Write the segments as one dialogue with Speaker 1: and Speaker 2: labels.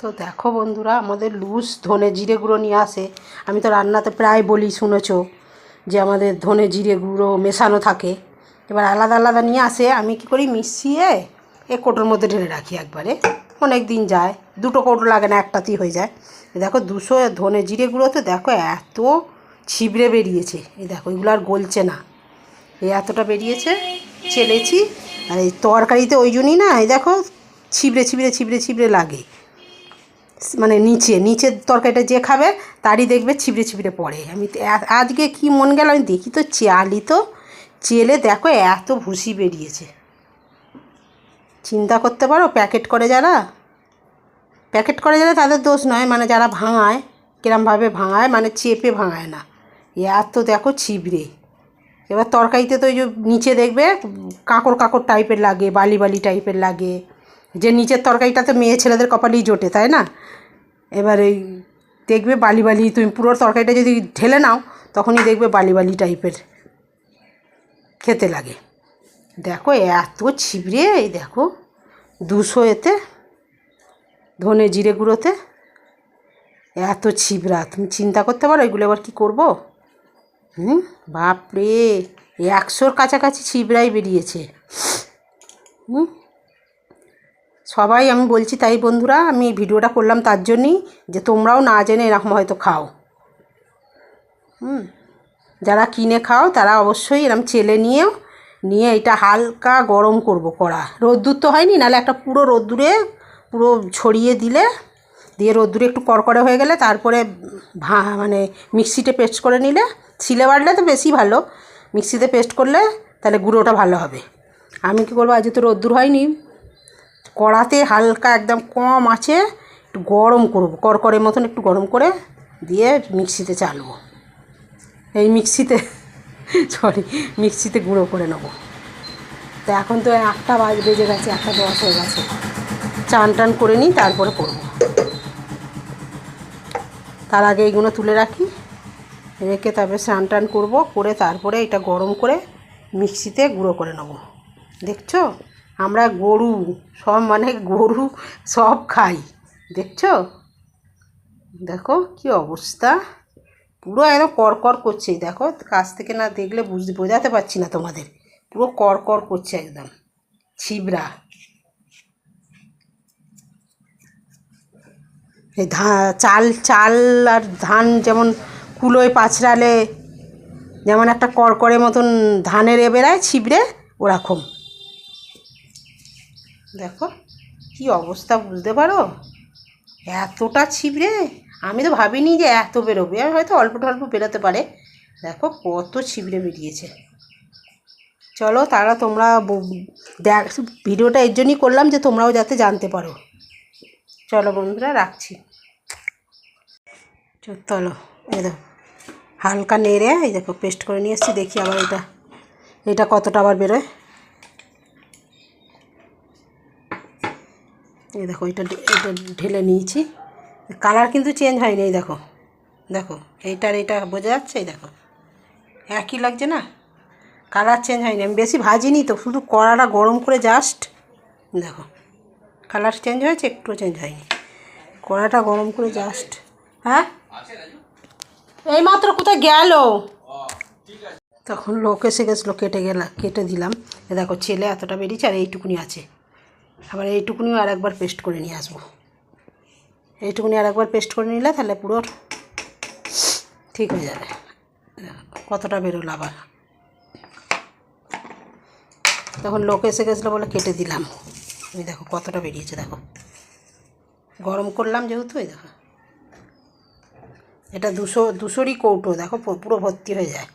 Speaker 1: তো দেখো বন্ধুরা, আমাদের লুজ ধনে জিরে গুঁড়ো নিয়ে আসে। আমি তো রান্নাতে প্রায় বলি, শুনেছো যে আমাদের ধনে জিরে গুঁড়ো মেশানো থাকে। এবার আলাদা আলাদা নিয়ে আসে, আমি কি করি মিশিয়ে এক কৌটোর মধ্যে ঢেলে রাখি। একবারে অনেক দিন যায়, দুটো কৌটো লাগে না, একটাতেই হয়ে যায়। দেখো 200 ধনে জিরে গুঁড়োতে দেখো এত ছিবড়ে বেরিয়েছে। এই দেখো এগুলো আর গলছে না, এই এতটা বেরিয়েছে। চেলেছি আর এই তরকারিতে ওই জন্যই না, এই দেখো ছিবড়ে ছিবড়ে ছিবড়ে ছিবড়ে লাগে। মানে নিচের তরকারিটা যে খাবে তারই দেখবে ছিবড়ে ছিবড়ে পড়ে। আমি আজকে কি মন গেল, আমি দেখি তো চালি, তো চেলে দেখো এত ভুসি বেরিয়েছে। চিন্তা করতে পারো, প্যাকেট করে যারা তাদের দোষ নয়, মানে যারা ভাঙায় কিরমভাবে ভাঙায়, মানে চেপে ভাঙায় না। এত দেখো ছিবড়ে। এবার তরকারিতে তো ওই যে নিচে দেখবে কাঁকড় কাঁকড় টাইপের লাগে, বালি বালি টাইপের লাগে। যে নিচের তরকারিটা তো মেয়ে ছেলেদের কপালেই জোটে, তাই না? এবার এই দেখবে বালি বালি, তুমি পুরো তরকারিটা যদি ঢেলে নাও তখনই দেখবে বালি বালি টাইপের খেতে লাগে। দেখো এত ছিবড়ে, এই দেখো 200 এতে ধনে জিরে গুঁড়োতে এত ছিবড়া, তুমি চিন্তা করতে পারো এগুলো এবার কী করবো। বাপরে, 100-র কাছাকাছি ছিবড়াই বেরিয়েছে। সবাই আমি বলছি তাই বন্ধুরা, আমি ভিডিওটা করলাম তার জন্যই যে তোমরাও না জেনে এরকম হয়তো খাও। যারা কিনে খাও তারা অবশ্যই এরকম চেলে নিয়ে এটা হালকা গরম করব। কড়া রোদ্দুর তো হয়নি, নাহলে একটা পুরো রোদ্দুরে পুরো ছড়িয়ে দিয়ে রোদ্দুরে একটু কড়কড়ে হয়ে গেলে তারপরে মানে মিক্সিতে পেস্ট করে নিলে, শিলে বাটলে তো বেশি ভালো, মিক্সিতে পেস্ট করলে তাহলে গুঁড়োটা ভালো হবে। আমি কী করবো, আজ তো রোদ্দুর হয়নি, কড়াতে হালকা একদম কম আছে একটু গরম করবো, কড়কড়ের মতন একটু গরম করে দিয়ে মিক্সিতে চালবো। এই মিক্সিতে গুঁড়ো করে নেবো। তো এখন তো 1টা বেজে গেছে, 1:10 হয়ে গেছে। চান টান করে নিই, তারপরে করবো। তার আগে এইগুলো তুলে রাখি, রেখে তারপরে স্নান টান করবো, করে তারপরে এটা গরম করে মিক্সিতে গুঁড়ো করে নেবো। দেখছো, আমরা গরু সব খাই। দেখছো, দেখো কি অবস্থা, পুরো একদম কড়কড় করছে। দেখো কাছ থেকে না দেখলে বোঝাতে পারছি না তোমাদের, পুরো কড়কড় করছে একদম ছিবড়া। এই চাল আর ধান যেমন কুলোয় পাছড়ালে যেমন একটা কড়কড়ের মতন ধানের বেরায় ছিবড়ে, ওরকম। দেখো কি অবস্থা, বুঝতে পারো এতটা ছিবড়ে। আমি তো ভাবিনি যে এত বেরোবে, আর হয়তো অল্প টল্প বেরোতে পারে। দেখো কত ছিবড়ে বেরিয়েছে। চলো তারা তোমরা ভিডিওটা এর জন্যই করলাম যে তোমরাও যাতে জানতে পারো। চলো বন্ধুরা, রাখছি। চলো এই দেখো হালকা নেড়ে, এই দেখো পেস্ট করে নিয়ে এসেছি। দেখি আবার এটা কতটা আবার বেরোয়। এই দেখো এটা ঢেলে নিয়েছি, কালার কিন্তু চেঞ্জ হয়নি। এই দেখো এইটা বোঝা যাচ্ছে, এই দেখো একই লাগছে না, কালার চেঞ্জ হয়নি। আমি বেশি ভাজিনি তো, শুধু কড়াটা গরম করে জাস্ট দেখো কালার চেঞ্জ হয়েছে, একটুও চেঞ্জ হয়নি। কড়াটা গরম করে জাস্ট, হ্যাঁ এইমাত্র কোথায় গেল, তখন লোক এসে গেছিলো, কেটে দিলাম। এ দেখো ছেলে এতটা বেরিয়েছে, আর এইটুকুনি আছে। আবার এইটুকুনিও আর একবার পেস্ট করে নিয়ে আসবো। এইটুকুনি আর একবার পেস্ট করে নিলে তাহলে পুরো ঠিক হয়ে যাবে। কতটা বেরোলো আবার, তখন লোক এসে গেছিলো বলে কেটে দিলাম। এই দেখো কতটা বেরিয়েছে, দেখো গরম করলাম যেহেতু। এই দেখো এটা 200-200-ই কৌটো, দেখো পুরো ভর্তি হয়ে যায়।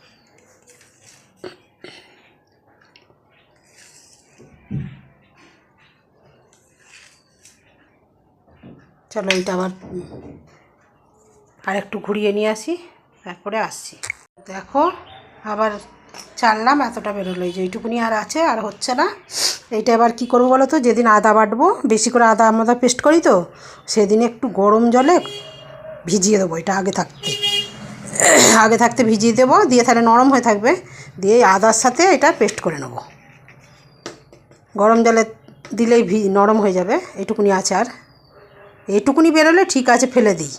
Speaker 1: চলো এইটা আর একটু ঘুরিয়ে নিয়ে আসি, তারপরে আসছি। দেখো আবার চাললাম, এতটা বেরোলো। এই যে এইটুকুনি আর আছে, আর হচ্ছে না। এইটা এবার কী করবো বলো তো, যেদিন আদা বাটবো, বেশি করে আদা পেস্ট করি তো, সেদিন একটু গরম জলে ভিজিয়ে দেবো। এটা আগে থাকতে ভিজিয়ে দেবো, দিয়ে তাহলে নরম হয়ে থাকবে। দিয়ে আদার সাথে এটা পেস্ট করে নেবো। গরম জলে দিলেই নরম হয়ে যাবে। এইটুকুনি আছে, আর এইটুকুনি বেরোলে ঠিক আছে, ফেলে দিই।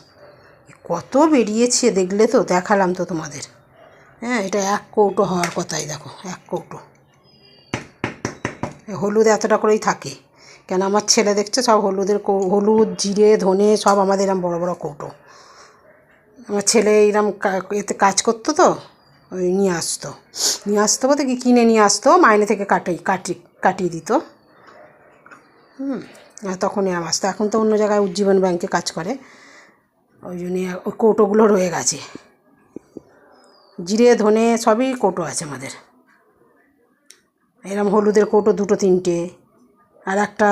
Speaker 1: কত বেরিয়েছে দেখলে তো, দেখালাম তো তোমাদের। হ্যাঁ, এটা 1 কৌটো হওয়ার কথাই, দেখো 1 কৌটো। হলুদ এতটা করেই থাকে, কেন আমার ছেলে দেখছে সব হলুদ, জিরে, ধনে সব আমাদের এরম বড় বড় কৌটো। আমার ছেলে এইরকম এতে কাজ করতো তো, ওই নিয়ে আসতো বলতে কি কিনে নিয়ে আসতো, মাইনে থেকে কাটিয়ে দিত। তখনই আমার আসতো। এখন তো অন্য জায়গায় উজ্জীবন ব্যাংকে কাজ করে, ওই জন্যই ওই কৌটোগুলো রয়ে গেছে। জিরে ধনে সবই কৌটো আছে আমাদের। এরম হলুদের কৌটো 2-3টে, আর একটা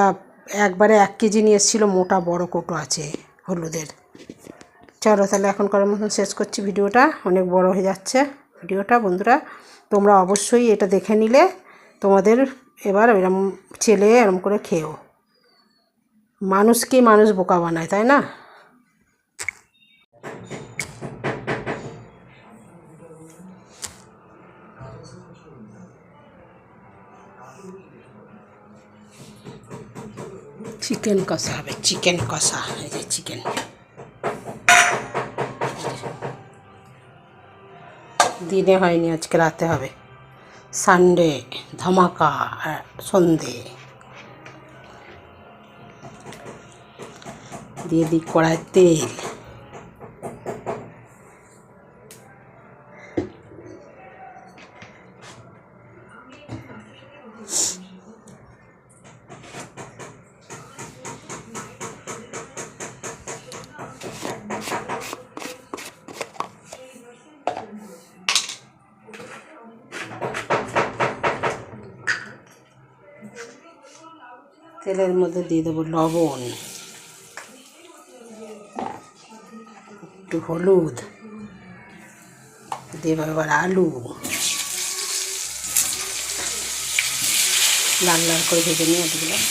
Speaker 1: একবারে 1 কেজি নিয়ে এসেছিলো মোটা বড় কৌটো আছে হলুদের। চলো তাহলে এখনকার মতন শেষ করছি ভিডিওটা, অনেক বড় হয়ে যাচ্ছে ভিডিওটা। বন্ধুরা, তোমরা অবশ্যই এটা দেখে নিলে তোমাদের এবার এরম ছেলে এরম করে খেও। মানুষকে মানুষ বোকা বানায়, তাই না? চিকেন কষা হবে, চিকেন কষা। এই যে চিকেন, দিনে হয়নি, আজকে রাতে হবে। সানডে ধামাকা, সন্ধে দিয়ে দিই কড়াই তেল। তেলের মধ্যে দিয়ে দেবো লবণ, একটু হলুদ, দেবো এবার আলু, লাল লাল করে ভেজে নিয়ে দিলাম।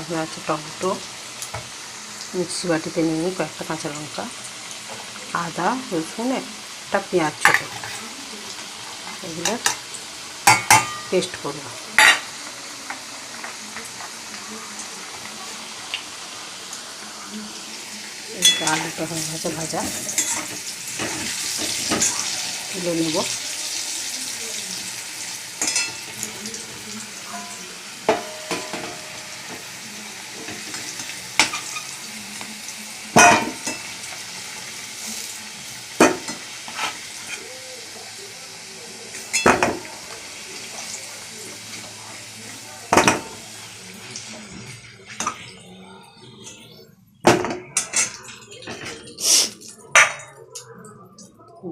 Speaker 1: চলো, আছে টমেটো, মিক্সি বাটিতে নিয়ে নিই, কয়েকটা কাঁচা লঙ্কা, আদা রসুন, একটা পেঁয়াজ ছোটো, এগুলো পেস্ট করব। আলুটা হয়ে গেছে ভাজা, তুলে নেব।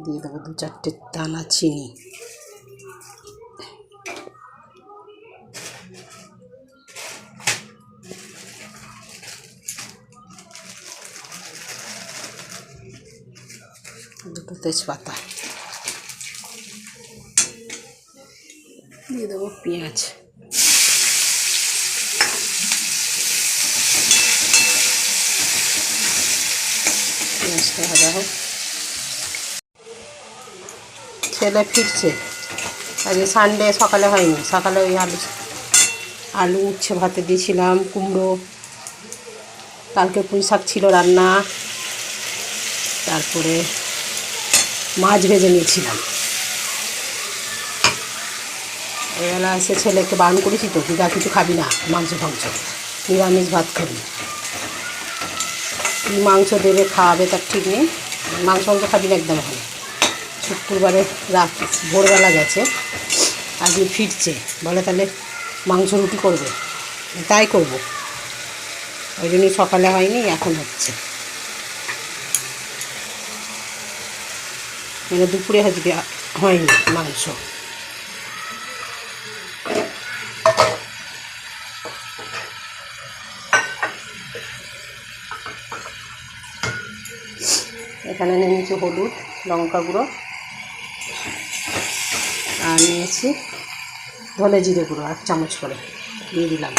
Speaker 1: দিয়ে দেবো 2-4টে দানা চিনি, দুটো তেজপাতা, দিয়ে দেবো পেঁয়াজ, পেঁয়াজটা ভাজা হোক। ছেলে ফিরছে, আজকে সানডে, সকালে হয়নি। সকালে ওই আলু উচ্ছে ভাতে দিয়েছিলাম, কুমড়ো, কালকে পুঁই শাক ছিল রান্না, তারপরে মাছ ভেজে নিয়েছিলাম। এবেলা এসে ছেলেকে বারণ করেছি তো, দিদা কিছু খাবি না, মাংস ফাংস, নিরামিষ ভাত খাবি। কী মাংস দেবে খাওয়াবে তার ঠিক নেই, মাংস খাবি না একদম। হবে শুক্রবারে রাত ভোরবেলা গেছে, আজকে ফিরছে, বলে তাহলে মাংস রুটি করবে, তাই করব। ওই জন্যই সকালে হয়নি, এখন হচ্ছে। মানে দুপুরে আজকে হয়নি মাংস। এখানে নিয়েছি হলুদ, লঙ্কা গুঁড়ো, আর নিয়েছি ধনে জিরে গুঁড়ো 1 চামচ করে দিয়ে দিলাম।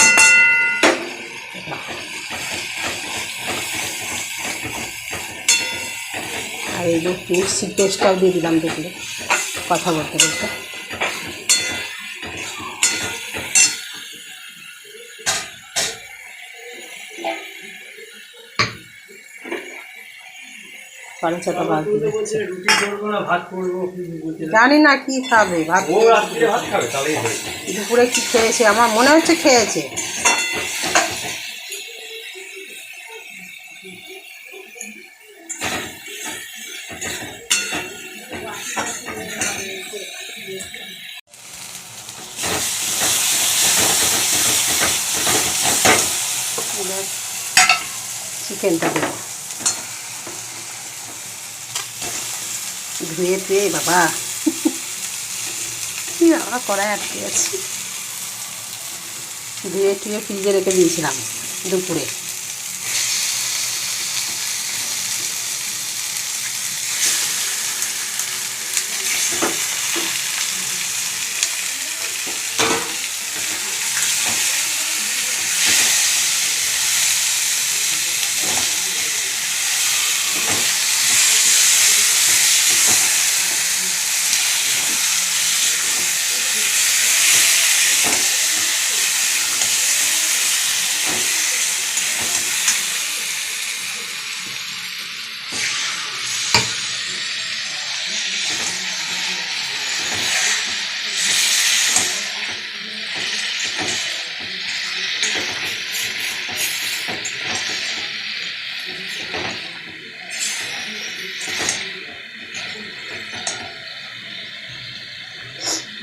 Speaker 1: আর এই যে মিক্সির পেস্টটাও দিয়ে দিলাম, দেখলে কথা বলতে বলতে। কড়াইটা বাদ দিয়ে জানি না কি খাবে, ভাত দুপুরে কি খেয়েছে আমার মনে হচ্ছে খেয়েছে। চিকেনটা দেবো ধুয়ে টুয়ে, বাবা কি বাবা কড়াই আটকে আছে, ধুয়ে টুয়ে ফ্রিজে রেখে দিয়েছিলাম দুপুরে।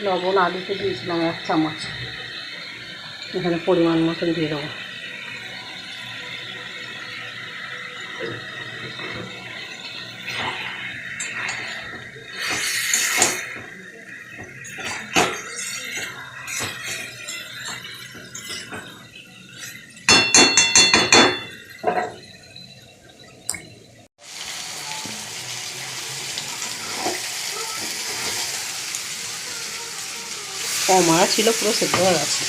Speaker 1: লবণ আলুতে দিয়েছিলাম 1 চামচ, এখানে পরিমাণ মতন দিয়ে দেবো। কম ছিল, পুরো সেদ্ধ হয়ে গেছে।